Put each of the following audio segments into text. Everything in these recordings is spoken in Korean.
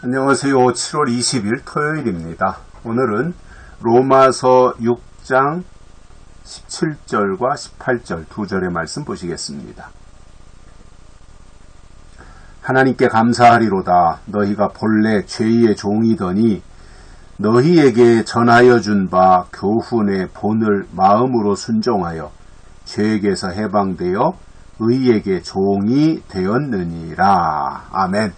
안녕하세요. 7월 20일 토요일입니다. 오늘은 로마서 6장 17절과 18절 두 절의 말씀 보시겠습니다. 하나님께 감사하리로다. 너희가 본래 죄의 종이더니 너희에게 전하여 준 바 교훈의 본을 마음으로 순종하여 죄에게서 해방되어 의에게 종이 되었느니라. 아멘.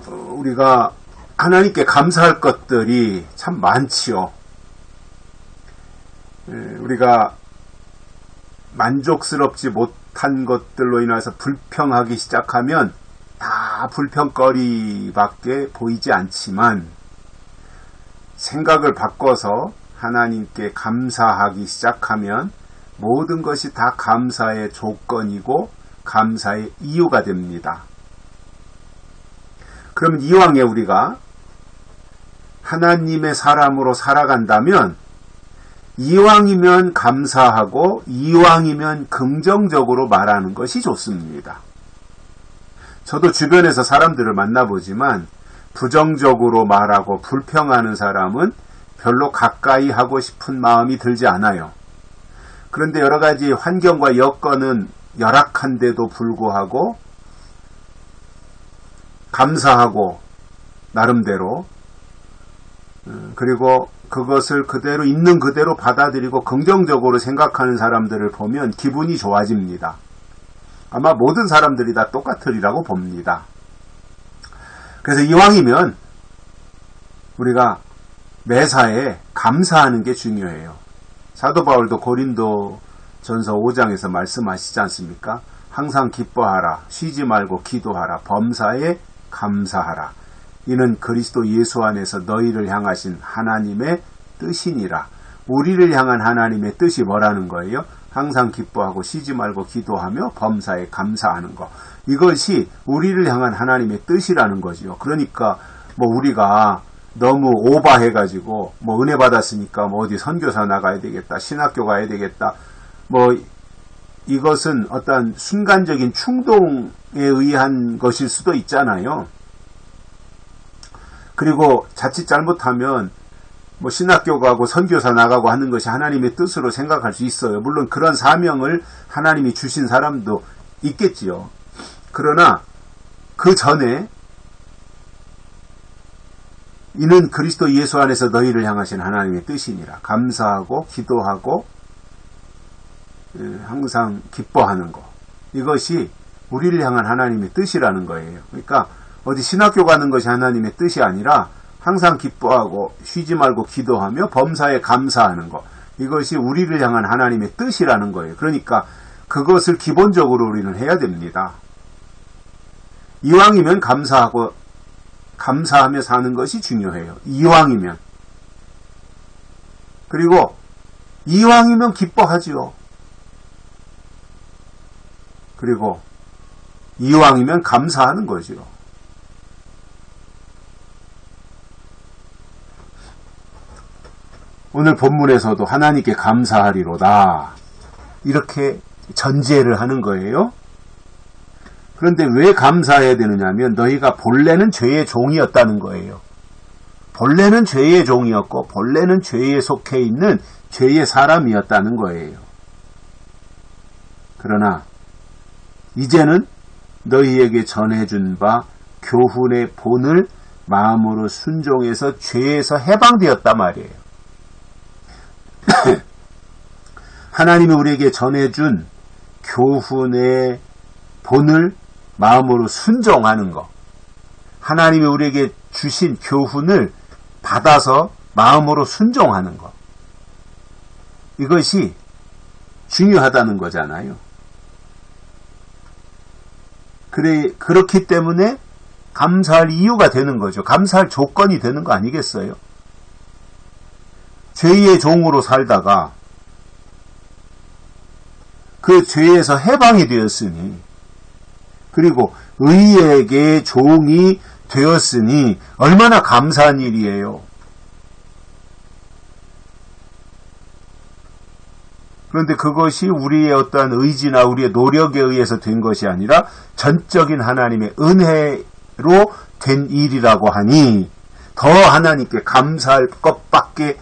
우리가 하나님께 감사할 것들이 참 많지요. 우리가 만족스럽지 못한 것들로 인해서 불평하기 시작하면 다 불평거리밖에 보이지 않지만 생각을 바꿔서 하나님께 감사하기 시작하면 모든 것이 다 감사의 조건이고 감사의 이유가 됩니다. 그러면 이왕에 우리가 하나님의 사람으로 살아간다면 이왕이면 감사하고 이왕이면 긍정적으로 말하는 것이 좋습니다. 저도 주변에서 사람들을 만나보지만 부정적으로 말하고 불평하는 사람은 별로 가까이 하고 싶은 마음이 들지 않아요. 그런데 여러 가지 환경과 여건은 열악한데도 불구하고 감사하고 나름대로 그리고 그것을 그대로 있는 그대로 받아들이고 긍정적으로 생각하는 사람들을 보면 기분이 좋아집니다. 아마 모든 사람들이 다 똑같으리라고 봅니다. 그래서 이왕이면 우리가 매사에 감사하는 게 중요해요. 사도 바울도 고린도 전서 5장에서 말씀하시지 않습니까? 항상 기뻐하라, 쉬지 말고 기도하라, 범사에 감사하라. 이는 그리스도 예수 안에서 너희를 향하신 하나님의 뜻이니라. 우리를 향한 하나님의 뜻이 뭐라는 거예요? 항상 기뻐하고 쉬지 말고 기도하며 범사에 감사하는 거. 이것이 우리를 향한 하나님의 뜻이라는 거지요. 그러니까 우리가 너무 오바해가지고 은혜 받았으니까 어디 선교사 나가야 되겠다, 신학교 가야 되겠다, 이것은 어떤 순간적인 충동에 의한 것일 수도 있잖아요. 그리고 자칫 잘못하면 신학교 가고 선교사 나가고 하는 것이 하나님의 뜻으로 생각할 수 있어요. 물론 그런 사명을 하나님이 주신 사람도 있겠지요. 그러나 그 전에 이는 그리스도 예수 안에서 너희를 향하신 하나님의 뜻이니라. 감사하고 기도하고 항상 기뻐하는 것. 이것이 우리를 향한 하나님의 뜻이라는 거예요. 그러니까 어디 신학교 가는 것이 하나님의 뜻이 아니라 항상 기뻐하고 쉬지 말고 기도하며 범사에 감사하는 것. 이것이 우리를 향한 하나님의 뜻이라는 거예요. 그러니까 그것을 기본적으로 우리는 해야 됩니다. 이왕이면 감사하며 사는 것이 중요해요. 이왕이면. 그리고 이왕이면 기뻐하지요. 그리고 이왕이면 감사하는 거죠. 오늘 본문에서도 하나님께 감사하리로다. 이렇게 전제를 하는 거예요. 그런데 왜 감사해야 되느냐 하면 너희가 본래는 죄의 종이었다는 거예요. 본래는 죄의 종이었고 본래는 죄에 속해 있는 죄의 사람이었다는 거예요. 그러나 이제는 너희에게 전해준 바 교훈의 본을 마음으로 순종해서 죄에서 해방되었단 말이에요. 하나님이 우리에게 전해준 교훈의 본을 마음으로 순종하는 것. 하나님이 우리에게 주신 교훈을 받아서 마음으로 순종하는 것. 이것이 중요하다는 거잖아요. 그렇기 때문에 감사할 이유가 되는 거죠. 감사할 조건이 되는 거 아니겠어요? 죄의 종으로 살다가 그 죄에서 해방이 되었으니 그리고 의에게 종이 되었으니 얼마나 감사한 일이에요. 그런데 그것이 우리의 어떠한 의지나 우리의 노력에 의해서 된 것이 아니라 전적인 하나님의 은혜를 된 일이라고 하니 더 하나님께 감사할 것밖에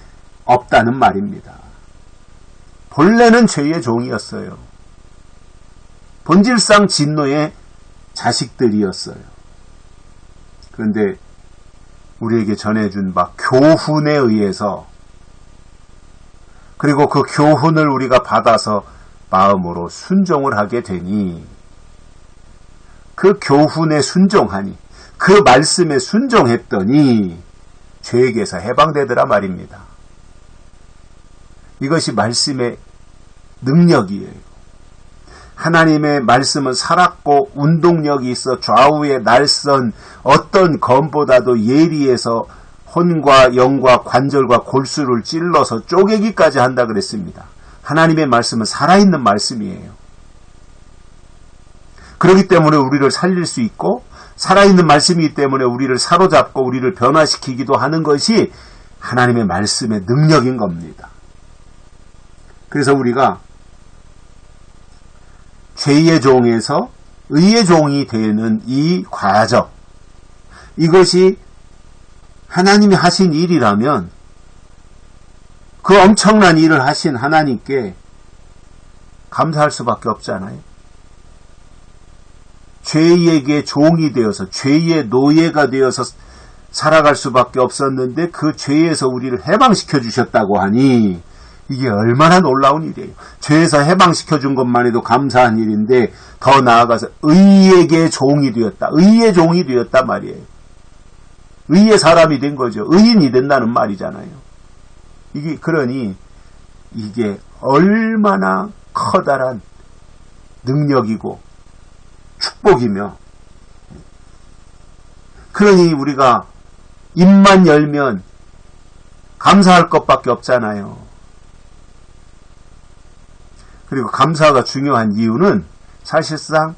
없다는 말입니다. 본래는 죄의 종이었어요. 본질상 진노의 자식들이었어요. 그런데 우리에게 전해준 바 교훈에 의해서, 그리고 그 교훈을 우리가 받아서 마음으로 순종을 하게 되니, 그 교훈에 순종하니, 그 말씀에 순종했더니 죄에게서 해방되더라 말입니다. 이것이 말씀의 능력이에요. 하나님의 말씀은 살았고 운동력이 있어 좌우의 날선 어떤 검보다도 예리해서 혼과 영과 관절과 골수를 찔러서 쪼개기까지 한다 그랬습니다. 하나님의 말씀은 살아있는 말씀이에요. 그렇기 때문에 우리를 살릴 수 있고, 살아있는 말씀이기 때문에 우리를 사로잡고 우리를 변화시키기도 하는 것이 하나님의 말씀의 능력인 겁니다. 그래서 우리가 죄의 종에서 의의 종이 되는 이 과정, 이것이 하나님이 하신 일이라면 그 엄청난 일을 하신 하나님께 감사할 수밖에 없잖아요. 죄에게 종이 되어서 죄의 노예가 되어서 살아갈 수밖에 없었는데 그 죄에서 우리를 해방시켜 주셨다고 하니 이게 얼마나 놀라운 일이에요. 죄에서 해방시켜 준 것만 해도 감사한 일인데 더 나아가서 의에게 종이 되었다. 의의 종이 되었단 말이에요. 의의 사람이 된 거죠. 의인이 된다는 말이잖아요. 그러니 이게 얼마나 커다란 능력이고 축복이며, 그러니 우리가 입만 열면 감사할 것밖에 없잖아요. 그리고 감사가 중요한 이유는 사실상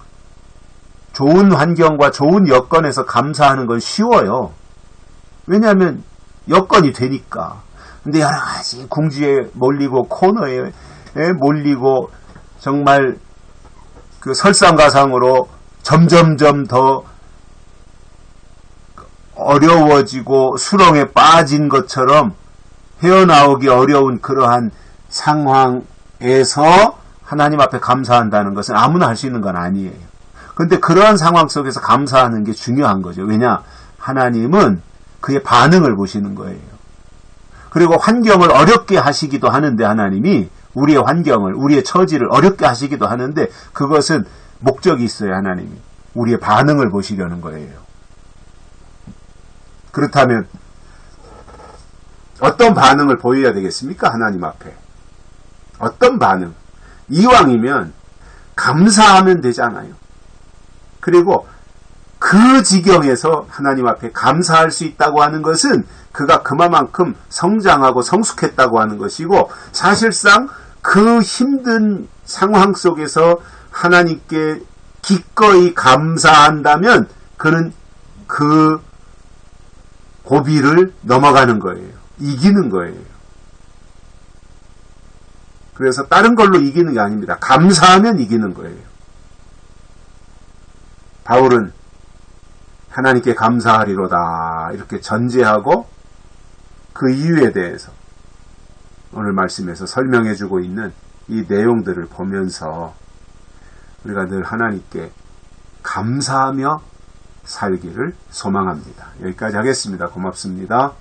좋은 환경과 좋은 여건에서 감사하는 건 쉬워요. 왜냐하면 여건이 되니까. 근데 여러 가지 궁지에 몰리고 코너에 몰리고 정말 그 설상가상으로 점점점 더 어려워지고 수렁에 빠진 것처럼 헤어나오기 어려운 그러한 상황에서 하나님 앞에 감사한다는 것은 아무나 할 수 있는 건 아니에요. 그런데 그러한 상황 속에서 감사하는 게 중요한 거죠. 왜냐? 하나님은 그의 반응을 보시는 거예요. 그리고 환경을 어렵게 하시기도 하는데, 하나님이 우리의 환경을, 우리의 처지를 어렵게 하시기도 하는데, 그것은 목적이 있어요. 하나님이 우리의 반응을 보시려는 거예요. 그렇다면 어떤 반응을 보여야 되겠습니까? 하나님 앞에 어떤 반응? 이왕이면 감사하면 되잖아요. 그리고 그 지경에서 하나님 앞에 감사할 수 있다고 하는 것은 그가 그만큼 성장하고 성숙했다고 하는 것이고, 사실상 그 힘든 상황 속에서 하나님께 기꺼이 감사한다면 그는 그 고비를 넘어가는 거예요. 이기는 거예요. 그래서 다른 걸로 이기는 게 아닙니다. 감사하면 이기는 거예요. 바울은 하나님께 감사하리로다 이렇게 전제하고 그 이유에 대해서 오늘 말씀에서 설명해주고 있는 이 내용들을 보면서 우리가 늘 하나님께 감사하며 살기를 소망합니다. 여기까지 하겠습니다. 고맙습니다.